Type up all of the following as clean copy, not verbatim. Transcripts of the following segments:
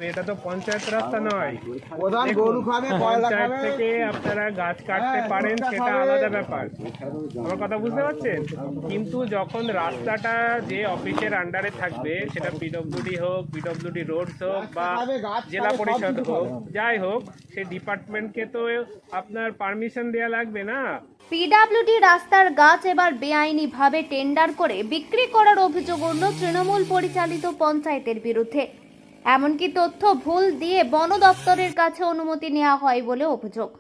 এটা তো পঞ্চায়েত রাস্তা নয়। প্রধান গরু খাবে, কয়লা পঞ্চায়েত খাবে। থেকে আপনারা গাছ কাটতে পারেন সেটা আলাদা ব্যাপার, আমার কথা বুঝতে পারছেন। কিন্তু যখন রাস্তাটা যে অফিসের আন্ডারে থাকবে, সেটা পিডব্লিউডি হোক, পিডব্লিউডি রোডস হোক বা জেলা পরিষদ হোক, যাই হোক, সেই ডিপার্টমেন্টকে তো আপনার পারমিশন দেওয়া লাগবে না। পিডব্লিউডি রাস্তার গাছ এবার বেআইনিভাবে টেন্ডার করে বিক্রি করার অভিযোগ উঠল তৃণমূল পরিচালিত পঞ্চায়েতের বিরুদ্ধে। এমনকি তথ্য ভুল দিয়ে বন দপ্তরের কাছে অনুমতি নেওয়া হয় বলে অভিযোগ।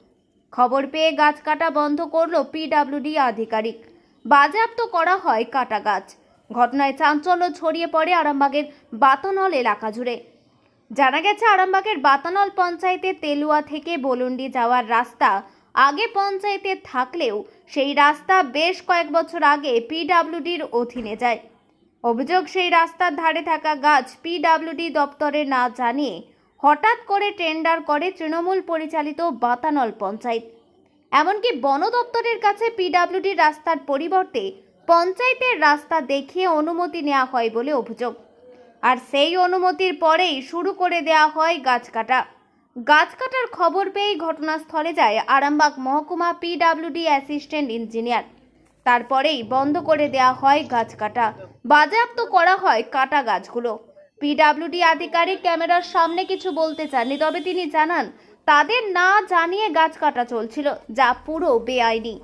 খবর পেয়ে গাছ কাটা বন্ধ করল পিডব্লিউডি আধিকারিক। বাজেয়াপ্ত করা হয় কাটা গাছ। ঘটনায় চাঞ্চল্য ছড়িয়ে পড়ে আরামবাগের বাতানল এলাকা জুড়ে। জানা গেছে, আরামবাগের বাতানল পঞ্চায়েতের তেলুয়া থেকে বলুন্ডি যাওয়ার রাস্তা আগে পঞ্চায়েতে থাকলেও সেই রাস্তা বেশ কয়েক বছর আগে পিডব্লিউডির অধীনে যায়। অভিযোগ, সেই রাস্তার ধারে থাকা গাছ পিডব্লিউডি দপ্তরে না জানিয়ে হঠাৎ করে টেন্ডার করে তৃণমূল পরিচালিত বাতানল পঞ্চায়েত। এমনকি বন দপ্তরের কাছে পিডব্লিউডি রাস্তার পরিবর্তে পঞ্চায়েতের রাস্তা দেখিয়ে অনুমতি নেওয়া হয় বলে অভিযোগ। আর সেই অনুমতির পরেই শুরু করে দেওয়া হয় গাছ কাটা। গাছ কাটার খবর পেয়েই ঘটনাস্থলে যায় আরামবাগ মহকুমা পিডব্লিউডি অ্যাসিস্ট্যান্ট ইঞ্জিনিয়ার। তারপরেই বন্ধ করে দেওয়া হয় গাছ কাটা, বাজেয়াপ্ত করা হয় কাটা গাছগুলো। পিডব্লিউডি আধিকারিক ক্যামেরার সামনে কিছু বলতে চাননি, তবে তিনি জানান তাদের না জানিয়ে গাছ কাটা চলছিল, যা পুরো বেআইনি।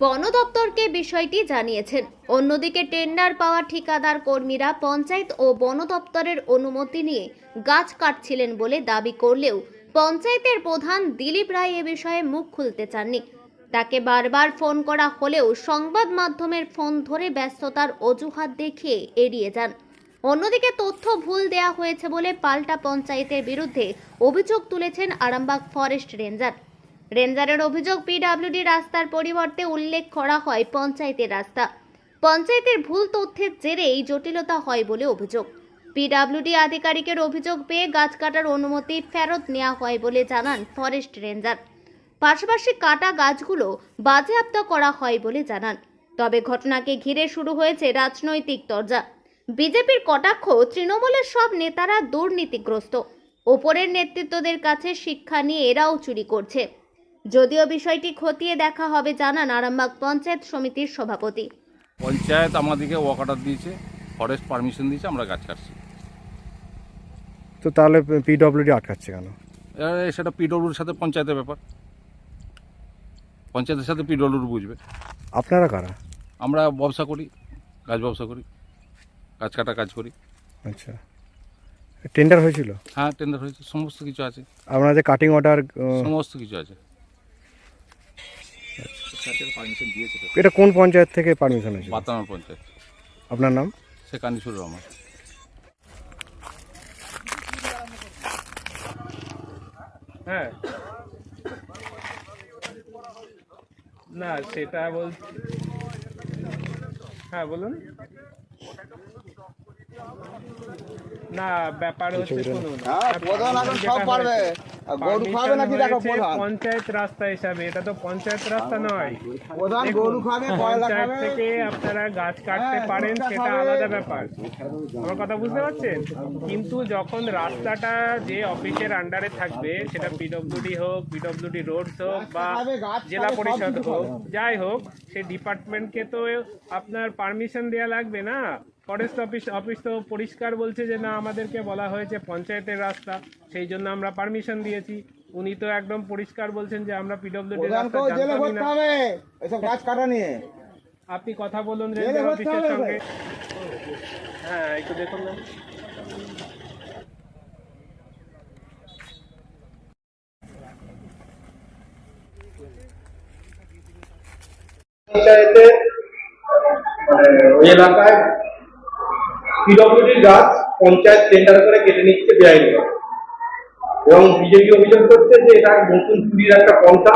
বন দপ্তরকে বিষয়টি জানিয়েছেন। অন্যদিকে টেন্ডার পাওয়া ঠিকাদার কর্মীরা পঞ্চায়েত ও বন দপ্তরের অনুমতি নিয়ে গাছ কাটছিলেন বলে দাবি করলেও পঞ্চায়েতের প্রধান দিলীপ রায় এ বিষয়ে মুখ খুলতে চাননি। তাকে বারবার ফোন করা হলেও সংবাদ মাধ্যমের ফোন ধরে ব্যস্ততার অজুহাত দেখিয়ে এড়িয়ে যান। অন্যদিকে তথ্য ভুল দেয়া হয়েছে বলে পাল্টা পঞ্চায়েতের বিরুদ্ধে অভিযোগ তুলেছেন আরামবাগ ফরেস্ট রেঞ্জার। রেঞ্জারের অভিযোগ, পিডব্লিউডি রাস্তার পরিবর্তে উল্লেখ করা হয় পঞ্চায়েতের রাস্তা। পঞ্চায়েতের ভুল তথ্যের জেরে এই জটিলতা হয় বলে অভিযোগ। পিডব্লিউডি আধিকারিকের অভিযোগ পেয়ে গাছ কাটার অনুমতি ফেরত নেওয়া হয় বলে জানান ফরেস্ট রেঞ্জার। পাশাপাশি কাটা গাছগুলো বাজেয়াপ্ত করা হয় বলে জানান। তবে ঘটনাকে ঘিরে শুরু হয়েছে রাজনৈতিক তরজা। বিজেপির কটাক্ষ, তৃণমূলের সব নেতারা দুর্নীতিগ্রস্ত, ওপরের নেতৃত্বদের কাছে শিক্ষা নিয়ে এরাও চুরি করছে। যদিও বিষয়টি খতিয়ে দেখা হবে জানান আরামবাগ পঞ্চায়েত সমিতির সভাপতি। পঞ্চায়েত আমাদেরকে ওয়াক অর্ডার দিয়েছে, ফরেস্ট পারমিশন দিয়েছে, আমরা গাছ কাটছি। তো তাহলে পিডব্লিউডি আটকাচ্ছে কেন? সেটা পিডব্লিউডির সাথে পঞ্চায়েতের ব্যাপার, পঞ্চায়েতের সাথে পিডব্লিউডি বুঝবে। আপনারা কারা? আমরা ব্যবসা করি, গাছ ব্যবসা করি, গাছ কাটা কাজ করি। আচ্ছা, টেন্ডার হয়েছিল? হ্যাঁ, টেন্ডার হয়েছে, সমস্ত কিছু আছে, আপনারা যে কাটিং অর্ডার সমস্ত কিছু আছে। এটা কোন পঞ্চায়েত থেকে পারমিশন হয়েছে? বাতানল পঞ্চায়েত। আপনার নাম? সে কানিসুর রহমান। হ্যাঁ, না সেটা বলছি। হ্যাঁ বলুন। না, ব্যাপার হচ্ছে শুনুন, প্রধান এখন সব পারবে। গরু খাবে নাকি দেখো প্রধান। পঞ্চায়েত রাস্তা হিসাবে এটা তো পঞ্চায়েত রাস্তা নয়। প্রধান গরু খাবে, কয়লা পঞ্চায়েত খাবে। থেকে আপনারা গাছ কাটতে পারেন সেটা আলাদা ব্যাপার, আমার কথা বুঝতে পারছেন। কিন্তু যখন রাস্তাটা যে অফিসের আন্ডারে থাকবে, সেটা পিডব্লিউডি হোক, পিডব্লিউডি রোডস হোক বা জেলা পরিষদ হোক, যাই হোক, সেই ডিপার্টমেন্টকে তো আপনার পারমিশন দেওয়া লাগবে না। ফরেস্ট অফিস তো পরিষ্কার বলছে যে না, আমাদেরকে বলা হয়েছে পঞ্চায়েতের রাস্তা, সেই জন্য আমরা পারমিশন দিয়েছি। উনি তো একদম পরিষ্কার বলছেন যে আমরা পিডব্লিউডি রাস্তা জানতামই না। এসব গাছ কাটা নিয়ে আপনি কথা বলুন রেঞ্জার অফিসের সঙ্গে। হ্যাঁ, একটু দেখুন না। পঞ্চায়েতে ওই এলাকায় পিডব্লিউডির গাছ পঞ্চায়েত টেন্ডার করে কেটে নিচ্ছে বেআইনি, এবং বিজেপি অভিযোগ করছে যে এটা নতুন চুরির একটা পন্থা।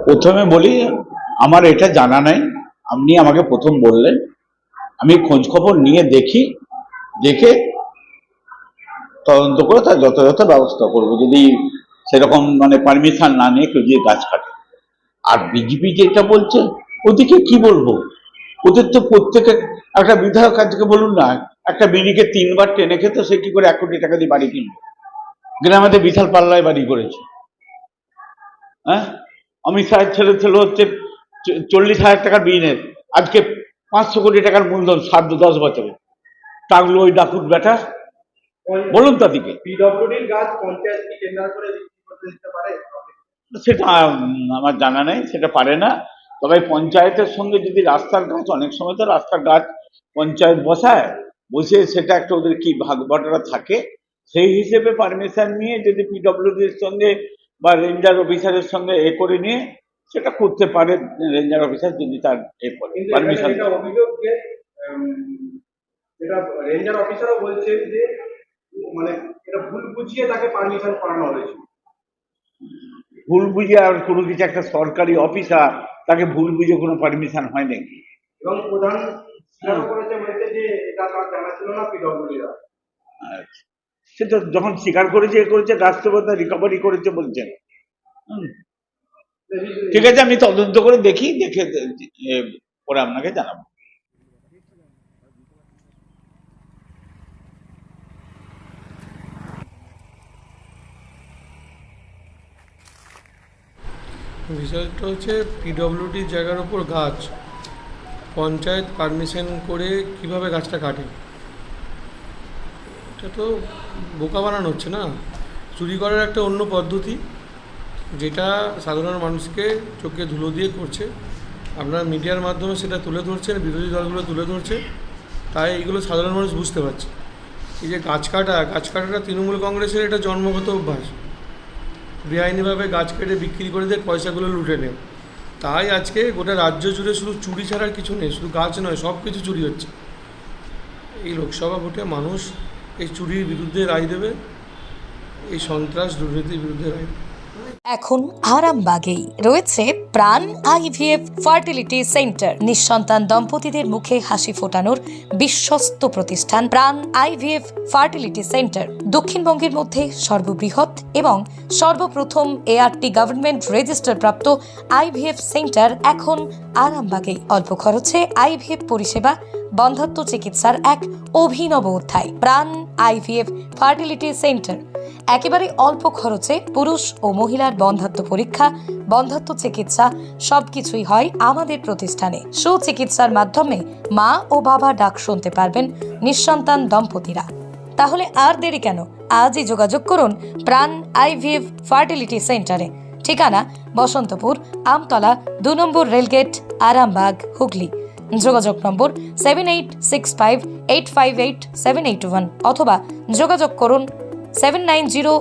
প্রথমে বলি, আমার এটা জানা নাই, আপনি আমাকে প্রথম বললেন, আমি খোঁজ খবর নিয়ে দেখে তদন্ত করে তার যথাযথ ব্যবস্থা করবো, যদি সেরকম পারমিশন না নিয়ে কেউ যে গাছ কাটে। আর বিজেপি যেটা বলছে, ওদিকে কি বলবো, ওদের তো প্রত্যেকে একটা বিধায়ক আজকে বলুন না, একটা বিড়িকে 3 বার টেনে খেত, সে কি করে 1 কোটি টাকা দিয়ে বাড়ি কিনলো? গ্রামেতে বিশাল পাল্লায় বাড়ি করেছে। হ্যাঁ, অমিত শাহের ছেলে ছেলে হচ্ছে 40,000 টাকার বিজনেস, আজকে 500 কোটি টাকার মূলধন 7-10 বছরে। টাকলো ওই ডাকুত বেটা, বলুন তাদেরকে। পিডব্লিউডির গাছ পঞ্চায়েত কি টেন্ডার করে বিক্রি করতে দিতে পারে? সেটা আমার জানা নেই, সেটা পারে না। তবে পঞ্চায়েতের সঙ্গে যদি রাস্তার গাছ, অনেক সময় তো রাস্তার গাছ পঞ্চায়েত বসায়, বসে সেটা একটা ওদের কি ভাগ বটরা থাকে, সেই হিসেবে পারমিশন নিয়ে যদি পিডব্লিউডির সঙ্গে বা রেঞ্জার অফিসারের সঙ্গে করে নিয়ে সেটা করতে পারে রেঞ্জার অফিসার, যদি তার কিন্তু এখানে পারমিশন। যেটা অভিযোগ যে যেটা রেঞ্জার অফিসারও বলছেন যে মানে এটা ভুল বুঝিয়ে তাকে পারমিশন করানো হয়েছে। ভুল বুঝে আর কোনো কিছু, একটা সরকারি অফিসার, তাকে ভুল বুঝে কোনো পারমিশন হয় নাকি? এবং প্রধান স্বীকারও করেছে, বলেছে যে এটা তার জানা ছিল না পিডব্লিউডিরা। আচ্ছা, সেটা যখন স্বীকার করেছে গাছ তো বোধহয় রিকভারি করেছে বলছেন। ঠিক আছে, আমি তদন্ত করে দেখি, দেখে পরে আপনাকে জানাবো। বিষয়টা হচ্ছে পিডব্লিউডির জায়গার ওপর গাছ পঞ্চায়েত পারমিশন করে কিভাবে গাছটা কাটে, এটা তো বোকা বানানো হচ্ছে না? চুরি করার একটা অন্য পদ্ধতি, যেটা সাধারণ মানুষকে চোখে ধুলো দিয়ে করছে। আপনারা মিডিয়ার মাধ্যমে সেটা তুলে ধরছেন, বিরোধী দলগুলো তুলে ধরছে, তাই এইগুলো সাধারণ মানুষ বুঝতে পারছে। এই যে গাছ কাটাটা তৃণমূল কংগ্রেসের এটা জন্মগত অভ্যাস, বেআইনিভাবে গাছ কেটে বিক্রি করে দিয়ে পয়সাগুলো লুটে নেয়। তাই আজকে গোটা রাজ্য জুড়ে শুধু চুরি ছাড়ার কিছু নেই, শুধু গাছ নয়, সব কিছু চুরি হচ্ছে। এই লোকসভা ভোটে মানুষ এই চুরির বিরুদ্ধে রায় দেবে, এই সন্ত্রাস দুর্নীতির বিরুদ্ধে রায় দেবে। এখন আরামবাগেই রয়েছে প্রাণ আইভিএফ ফার্টিলিটি সেন্টার। নিঃসন্তান দম্পতিদের মুখে হাসি ফোটানোর বিশ্বস্ত প্রতিষ্ঠান প্রাণ আইভিএফ ফার্টিলিটি সেন্টার দক্ষিণবঙ্গের মধ্যে সর্ববৃহৎ এবং সর্বপ্রথম ART গভর্নমেন্ট রেজিস্টার প্রাপ্ত আইভিএফ সেন্টার এখন আরামবাগেই। অল্প খরচে আইভিএফ পরিষেবা, বন্ধ্যাত্ব চিকিৎসার এক অভিনব অধ্যায়। প্রাণ আইভিএফ ফার্টিলিটি সেন্টার একেবারে অল্প খরচে পুরুষ ও মহিলার বন্ধ্যাত্ব পরীক্ষা, বন্ধ্যাত্ব চিকিৎসা সবকিছুই হয় আমাদের প্রতিষ্ঠানে। সুচিকিৎসার মাধ্যমে মা ও বাবা ডাক শুনতে পারবেন নিঃসন্তান দম্পতিরা। তাহলে আর দেরি কেন? আজই যোগাযোগ করুন প্রাণ আইভিএফ ফার্টিলিটি সেন্টারে। ঠিকানা বসন্তপুর, আমতলা, 2 নম্বর রেলগেট, আরামবাগ, হুগলি। যোগাযোগ নম্বর 7865858781 অথবা যোগাযোগ করুন 790